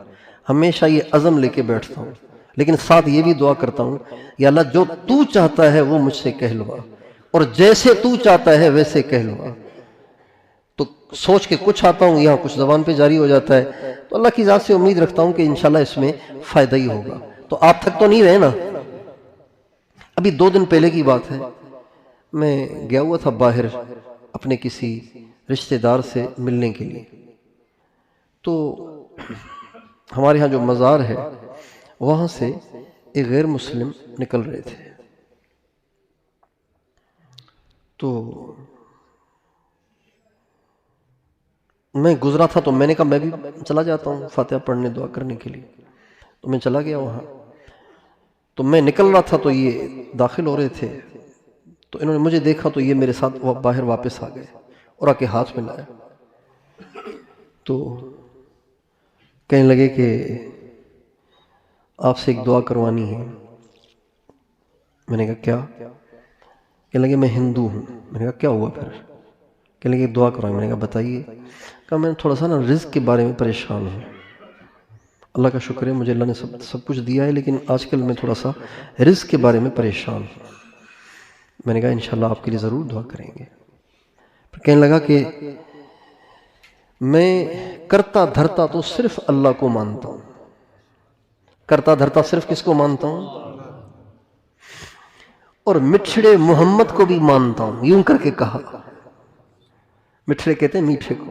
ہمیشہ یہ عزم لے کے بیٹھتا ہوں، لیکن ساتھ یہ بھی دعا کرتا ہوں یا اللہ جو تو چاہتا ہے وہ مجھ سے کہلوا، اور جیسے تو چاہتا ہے ویسے کہلوا. تو سوچ کے کچھ آتا ہوں، یہاں کچھ زبان پہ جاری ہو جاتا ہے. تو اللہ کی ذات سے امید رکھتا ہوں کہ انشاءاللہ اس میں فائدہ ہی ہوگا. تو آپ تک تو نہیں رہے نا؟ ابھی 2 دن پہلے کی بات ہے، میں گیا ہوا تھا باہر اپنے کسی رشتہ دار سے ملنے کے لیے. تو ہمارے ہاں جو مزار ہے وہاں سے ایک غیر مسلم نکل رہے تھے. تو میں گزرا تھا تو میں نے کہا میں بھی چلا جاتا ہوں فاتحہ پڑھنے، دعا کرنے کے لیے. تو میں چلا گیا وہاں. تو میں نکل رہا تھا تو یہ داخل ہو رہے تھے، تو انہوں نے مجھے دیکھا تو یہ میرے ساتھ باہر واپس آ گئے اور آ کے ہاتھ میں لایا. تو کہنے لگے کہ آپ سے ایک دعا کروانی ہے. میں نے کہا کیا؟ کہنے لگے میں ہندو ہوں. میں نے کہا کیا ہوا پھر؟ کہنے لگے دعا کروانی. میں نے کہا بتائیے. کہا میں تھوڑا سا نا رزق کے بارے میں پریشان ہوں. اللہ کا شکر ہے مجھے اللہ نے سب کچھ دیا ہے، لیکن آج کل میں تھوڑا سا رزق کے بارے میں پریشان ہوں. میں نے کہا انشاءاللہ آپ کے لیے ضرور دعا کریں گے. پھر کہنے لگا کہ میں کرتا دھرتا تو صرف اللہ کو مانتا ہوں. کرتا دھرتا صرف کس کو مانتا ہوں؟ اور مٹھڑے محمد کو بھی مانتا ہوں. یوں کر کے کہا، مٹھڑے کہتے ہیں میٹھے کو.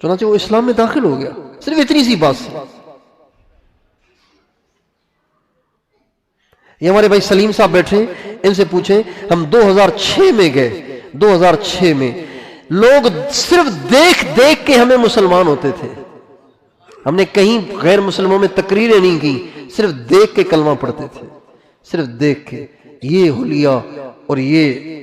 چنانچہ وہ اسلام میں داخل ہو گیا صرف اتنی سی بات سے۔ یہ ہمارے بھائی سلیم صاحب بیٹھے، ان سے پوچھیں، ہم 2006 میں گئے، 2006 میں لوگ صرف دیکھ دیکھ کے ہمیں مسلمان ہوتے تھے، ہم نے کہیں غیر مسلموں میں تقریریں نہیں کی، صرف دیکھ کے کلمہ پڑھتے تھے، صرف دیکھ کے۔ یہ حلیہ اور یہ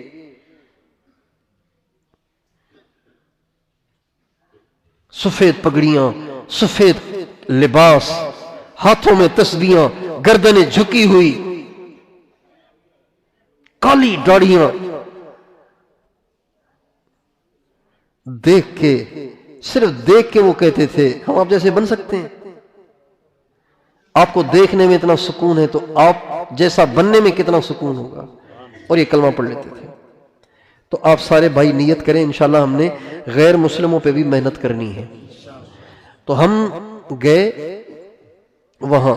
سفید پگڑیاں، سفید لباس، ہاتھوں میں تسبیحاں، گردنیں جھکی ہوئی، کالی داڑھیاں، دیکھ کے، صرف دیکھ کے وہ کہتے تھے ہم آپ جیسے بن سکتے ہیں؟ آپ کو دیکھنے میں اتنا سکون ہے تو آپ جیسا بننے میں کتنا سکون ہوگا۔ اور یہ کلمہ پڑھ لیتے تھے۔ تو آپ سارے بھائی نیت کریں، انشاءاللہ ہم نے غیر مسلموں پہ بھی محنت کرنی ہے۔ تو ہم گئے وہاں،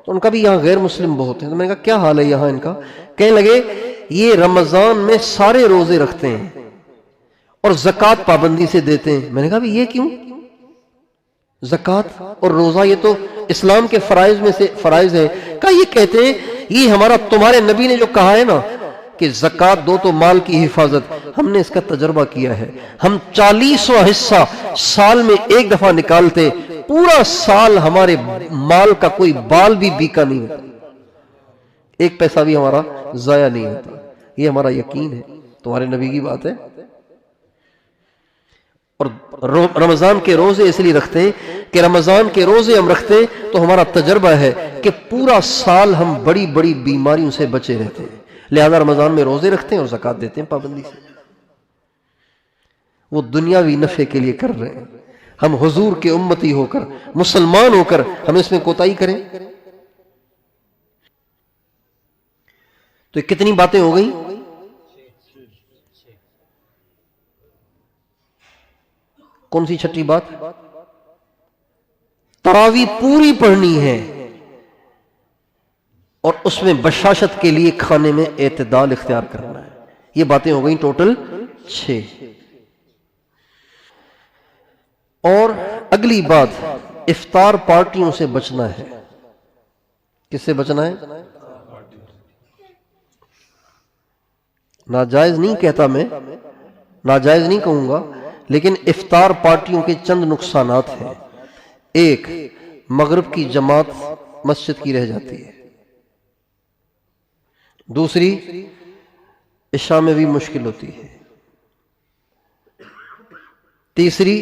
تو ان کا بھی یہاں غیر مسلم بہت ہیں، تو میں نے کہا کیا حال ہے یہاں ان کا؟ کہنے لگے یہ رمضان میں سارے روزے رکھتے ہیں اور زکوٰۃ پابندی سے دیتے ہیں۔ میں نے کہا بھی یہ کیوں؟ زکوٰۃ اور روزہ یہ تو اسلام کے فرائض میں سے فرائض ہے۔ کہا یہ کہتے ہیں یہ ہمارا تمہارے نبی نے جو کہا ہے نا کہ زکوٰۃ دو تو مال کی حفاظت، ہم نے اس کا تجربہ کیا ہے، ہم 40واں حصہ سال میں ایک دفعہ نکالتے، پورا سال ہمارے مال کا کوئی بال بھی بیکا نہیں ہوتا، ایک پیسہ بھی ہمارا ضائع نہیں ہوتا۔ یہ ہمارا یقین ہے، تمہارے نبی کی بات ہے۔ اور رمضان کے روزے اس لیے رکھتے ہیں کہ رمضان کے روزے ہم رکھتے ہیں تو ہمارا تجربہ ہے کہ پورا سال ہم بڑی بڑی بیماریوں سے بچے رہتے ہیں، لہذا رمضان میں روزے رکھتے ہیں اور زکوٰۃ دیتے ہیں پابندی سے۔ وہ دنیاوی نفع کے لیے کر رہے ہیں، ہم حضور کے امتی ہو کر، مسلمان ہو کر ہم اس میں کوتاہی کریں؟ تو یہ کتنی باتیں ہو گئیں؟ کون سی چھٹی بات؟ تراویح پوری پڑھنی ہے اور اس میں بشاشت کے لیے کھانے میں اعتدال اختیار کرنا ہے۔ یہ باتیں ہو گئیں ٹوٹل 6۔ اور اگلی بات، افطار پارٹیوں سے بچنا ہے۔ کس سے بچنا ہے؟ ناجائز نہیں کہتا میں، ناجائز نہیں کہوں گا، لیکن افطار پارٹیوں کے چند نقصانات ہیں۔ ایک، مغرب کی جماعت مسجد کی رہ جاتی ہے۔ دوسری، عشاء میں بھی مشکل ہوتی ہے۔ تیسری،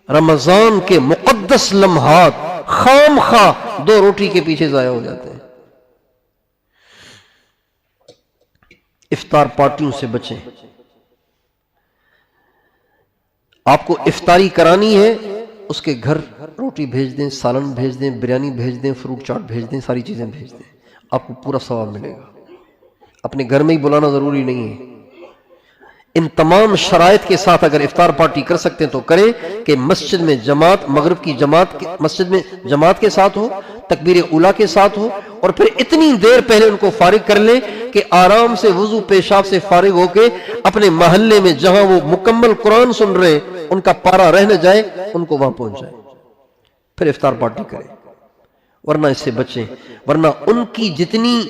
رمضان کے مقدس لمحات خام خواہ 2 روٹی کے پیچھے ضائع ہو جاتے ہیں۔ افطار پارٹیوں سے بچیں۔ آپ کو افطاری کرانی ہے، اس کے گھر روٹی بھیج دیں، سالن بھیج دیں، بریانی بھیج دیں، فروٹ چاٹ بھیج دیں، ساری چیزیں بھیج دیں، آپ کو پورا ثواب ملے گا۔ اپنے گھر میں ہی بلانا ضروری نہیں ہے۔ ان تمام شرائط کے ساتھ اگر افطار پارٹی کر سکتے ہیں تو کریں کہ مسجد میں جماعت، مغرب کی جماعت مسجد میں جماعت کے ساتھ ہو، تکبیر اولیٰ کے ساتھ ہو، اور پھر اتنی دیر پہلے ان کو فارغ کر لیں کہ آرام سے وضو پیشاب سے فارغ ہو کے اپنے محلے میں جہاں وہ مکمل قرآن سن رہے ہیں ان کا پارا رہ نہ جائے، ان کو وہاں پہنچ جائے، پھر افطار پارٹی کریں، ورنہ اس سے بچیں۔ ورنہ ان کی جتنی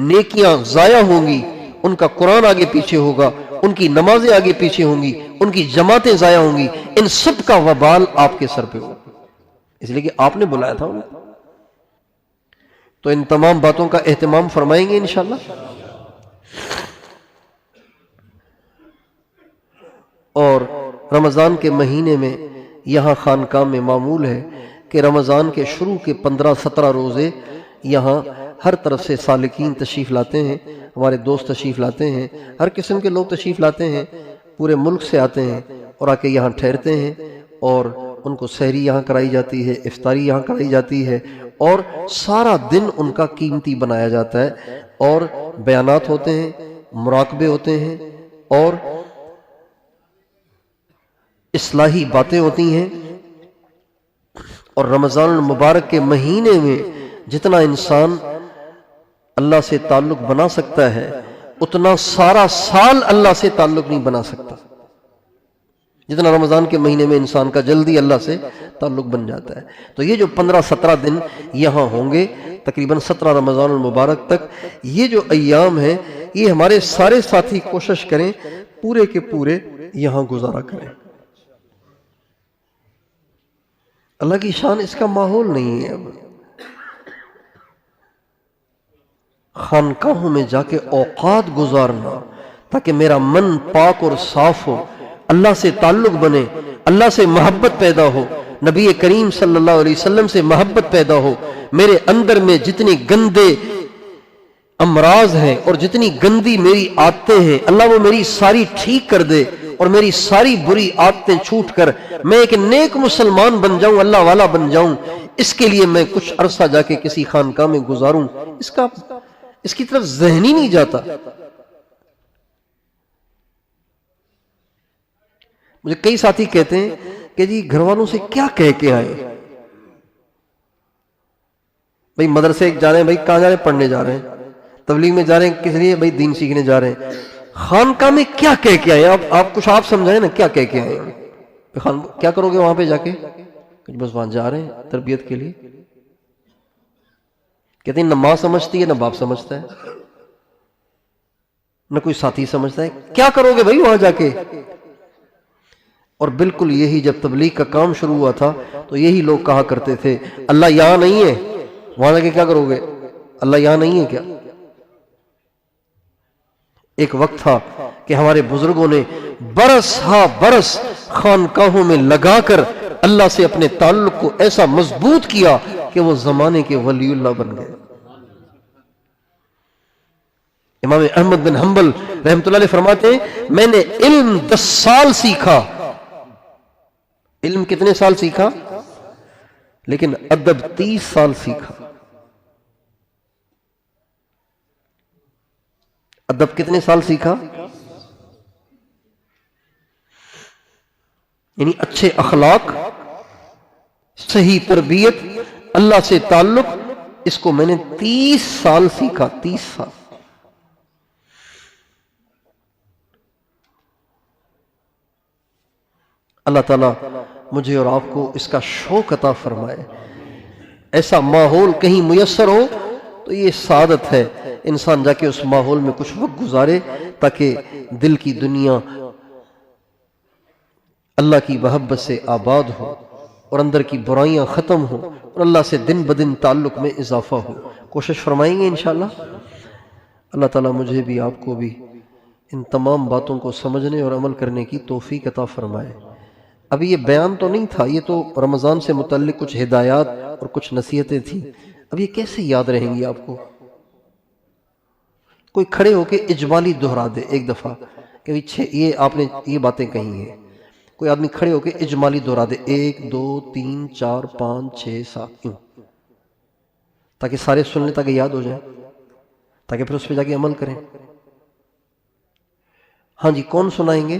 نیکیاں ضائع ہوں گی، ان کا قرآن آگے پیچھے ہوگا، ان کی نمازیں آگے پیچھے ہوں گی، ان کی جماعتیں ضائع ہوں گی، ان سب کا وبال آپ کے سر پہ ہوگا، اس لیے کہ آپ نے بلایا تھا انہیں۔ تو ان تمام باتوں کا اہتمام فرمائیں گے انشاءاللہ۔ اور رمضان کے مہینے میں یہاں خانقاہ میں معمول ہے کہ رمضان کے شروع کے 15-17 روزے یہاں ہر طرف سے سالکین تشریف لاتے ہیں، ہمارے دوست تشریف لاتے ہیں، ہر قسم کے لوگ تشریف لاتے ہیں، پورے ملک سے آتے ہیں اور آ کے یہاں ٹھہرتے ہیں، اور ان کو سحری یہاں کرائی جاتی ہے، افطاری یہاں کرائی جاتی ہے، اور سارا دن ان کا قیمتی بنایا جاتا ہے، اور بیانات ہوتے ہیں، مراقبے ہوتے ہیں، اور اصلاحی باتیں ہوتی ہیں۔ اور رمضان المبارک کے مہینے میں جتنا انسان اللہ سے تعلق بنا سکتا ہے اتنا سارا سال اللہ سے تعلق نہیں بنا سکتا، جتنا رمضان کے مہینے میں انسان کا جلدی اللہ سے تعلق بن جاتا ہے. تو یہ جو 15-17 دن یہاں ہوں گے تقریباً 17 رمضان المبارک تک، یہ جو ایام ہیں یہ ہمارے سارے ساتھی کوشش کریں پورے کے پورے یہاں گزارا کریں. اللہ کی شان اس کا ماحول نہیں ہے. اب خانقاہوں میں جا کے اوقات گزارنا تاکہ میرا من پاک اور صاف ہو، اللہ سے تعلق بنے، اللہ سے محبت پیدا ہو، نبی کریم صلی اللہ علیہ وسلم سے محبت پیدا ہو، میرے اندر میں جتنی گندے امراض ہیں اور جتنی گندی میری عادتیں ہیں اللہ وہ میری ساری ٹھیک کر دے، اور میری ساری بری عادتیں چھوٹ کر میں ایک نیک مسلمان بن جاؤں، اللہ والا بن جاؤں. اس کے لیے میں کچھ عرصہ جا کے کسی خانقاہ میں گزاروں. اس کی طرف ذہن ہی نہیں جاتا. مجھے کئی ساتھی کہتے ہیں کہ جی گھر والوں سے کیا کہہ کے آئے؟ بھائی مدرسے جا رہے ہیں، بھائی کہاں جا رہے ہیں؟ پڑھنے جا رہے ہیں. تبلیغ میں جا رہے ہیں، کس لیے؟ بھائی دین سیکھنے جا رہے ہیں. خانقاہ میں کیا کہہ کے آئے؟ آپ کچھ آپ سمجھائیں نا، کیا کہہ کے آئے؟ کیا کرو گے وہاں پہ جا کے؟ بس وہاں جا رہے ہیں تربیت کے لیے. کہتے ہیں نہ ماں سمجھتی ہے نہ باپ سمجھتا ہے نہ کوئی ساتھی سمجھتا ہے. کیا کرو گے بھائی وہاں جا کے؟ اور بالکل یہی جب تبلیغ کا کام شروع ہوا تھا تو یہی لوگ کہا کرتے تھے اللہ یہاں نہیں ہے، وہاں جا کے کیا کرو گے؟ اللہ یہاں نہیں ہے کیا؟ ایک وقت تھا کہ ہمارے بزرگوں نے برس ہا برس خانقاہوں میں لگا کر اللہ سے اپنے تعلق کو ایسا مضبوط کیا کہ وہ زمانے کے ولی اللہ بن گئے. امام احمد بن حنبل رحمۃ اللہ علیہ فرماتے ہیں میں نے علم 10 سال سیکھا. علم کتنے سال سیکھا؟ لیکن ادب 30 سال سیکھا. ادب کتنے سال سیکھا؟ یعنی اچھے اخلاق، صحیح تربیت، اللہ سے تعلق، اس کو میں نے 30 سال سیکھا. 30 سال. اللہ تعالیٰ مجھے اور آپ کو اس کا شوق عطا فرمائے. ایسا ماحول کہیں میسر ہو تو یہ سعادت ہے. انسان جا کے اس ماحول میں کچھ وقت گزارے تاکہ دل کی دنیا اللہ کی محبت سے آباد ہو اور اندر کی برائیاں ختم ہوں اور اللہ سے دن بدن تعلق میں اضافہ ہو. کوشش فرمائیں گے انشاءاللہ. اللہ تعالیٰ مجھے بھی آپ کو بھی ان تمام باتوں کو سمجھنے اور عمل کرنے کی توفیق عطا فرمائے. ابھی یہ بیان تو نہیں تھا، یہ تو رمضان سے متعلق کچھ ہدایات اور کچھ نصیحتیں تھیں. اب یہ کیسے یاد رہیں گی آپ کو؟ کوئی کھڑے ہو کے اجمالی دہرا دے ایک دفعہ کہ یہ آپ نے یہ باتیں کہی ہیں. کوئی آدمی کھڑے ہو کے اجمالی دہرا دے 1 2 3 4 5 6 7 یوں، تاکہ سارے سن لیں، تاکہ یاد ہو جائے، تاکہ پھر اس پہ جا کے عمل کریں. ہاں جی، کون سنائیں گے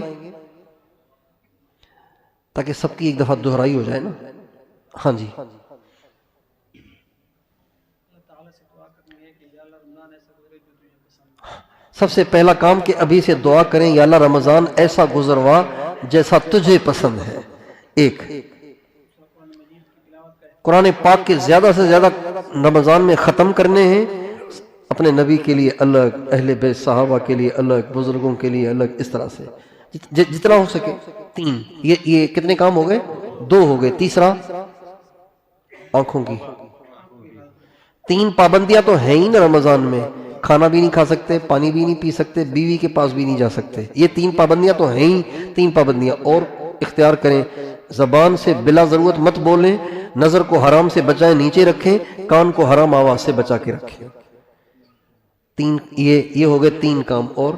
تاکہ سب کی ایک دفعہ دہرائی ہو جائے نا. ہاں جی. سب سے پہلا کام کہ ابھی سے دعا کریں یا اللہ رمضان ایسا گزروا جیسا تجھے پسند ہے. ایک قرآن پاک کے زیادہ سے زیادہ رمضان میں ختم کرنے ہیں، اپنے نبی کے لیے الگ، اہل بیت صحابہ کے لیے الگ، بزرگوں کے لیے الگ، اس طرح سے جتنا ہو سکے. 3 یہ کتنے کام ہو گئے؟ 2 ہو گئے. تیسرا آنکھوں کی. 3 پابندیاں تو ہیں ہی نا رمضان میں. کھانا بھی نہیں کھا سکتے، پانی بھی نہیں پی سکتے، بیوی کے پاس بھی نہیں جا سکتے. یہ 3 پابندیاں تو ہیں ہی. 3 پابندیاں اور اختیار کریں. زبان سے بلا ضرورت مت بولیں، نظر کو حرام سے بچائیں نیچے رکھیں، کان کو حرام آواز سے بچا کے رکھیں. 3 یہ ہو گئے 3 کام. اور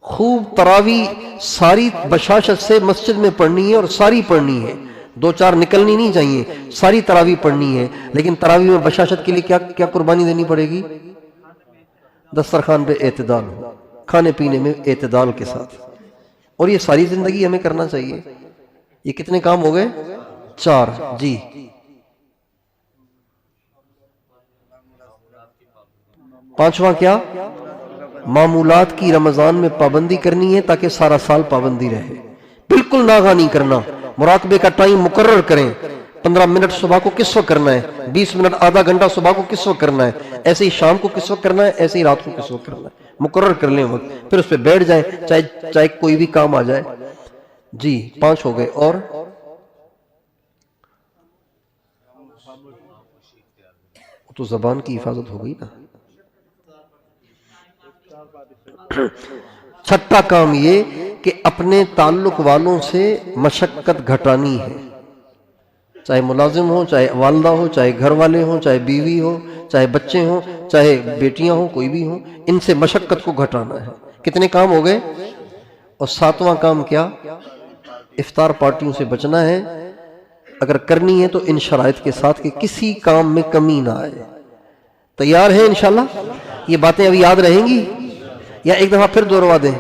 خوب تراویح ساری بشاشت سے مسجد میں پڑھنی ہے، اور ساری پڑھنی ہے. 2-4 نکلنی نہیں چاہیے، ساری تراویح پڑھنی ہے. لیکن تراویح میں بشاشت کے لیے کیا قربانی دینی پڑے گی؟ دسترخوان پہ اعتدال ہو، کھانے پینے میں اعتدال کے ساتھ. اور یہ ساری زندگی ہمیں کرنا چاہیے. یہ کتنے کام ہو گئے؟ 4. جی 5واں کیا؟ معمولات کی رمضان میں پابندی کرنی ہے تاکہ سارا سال پابندی رہے. بالکل ناغہ نہیں کرنا. مراقبے کا ٹائم مقرر کریں. 15 منٹ صبح کو کس وقت کرنا ہے, 20 منٹ آدھا گھنٹہ صبح کو کس وقت کرنا ہے, ایسے ہی شام کو کس وقت کرنا ہے, ایسے ہی رات کو کس وقت کرنا ہے. مقرر کر لیں وقت, پھر اس پہ بیٹھ جائیں, چاہے کوئی بھی کام آ جائے. جی 5 ہو گئے. اور تو زبان کی حفاظت ہو گئی نا. چھٹا کام یہ کہ اپنے تعلق والوں سے مشقت گھٹانی ہے. چاہے ملازم ہو, چاہے والدہ ہو, چاہے گھر والے ہوں, چاہے بیوی ہو, چاہے بچے ہوں, چاہے بیٹیاں ہوں, کوئی بھی ہوں, ان سے مشقت کو گھٹانا ہے. کتنے کام ہو گئے؟ اور 7واں کام کیا؟ افطار پارٹیوں سے بچنا ہے. اگر کرنی ہے تو ان شرائط کے ساتھ کہ کسی کام میں کمی نہ آئے. تیار ہیں انشاءاللہ؟ یہ باتیں ابھی یاد رہیں گی یا ایک دفعہ پھر دہروا دیں؟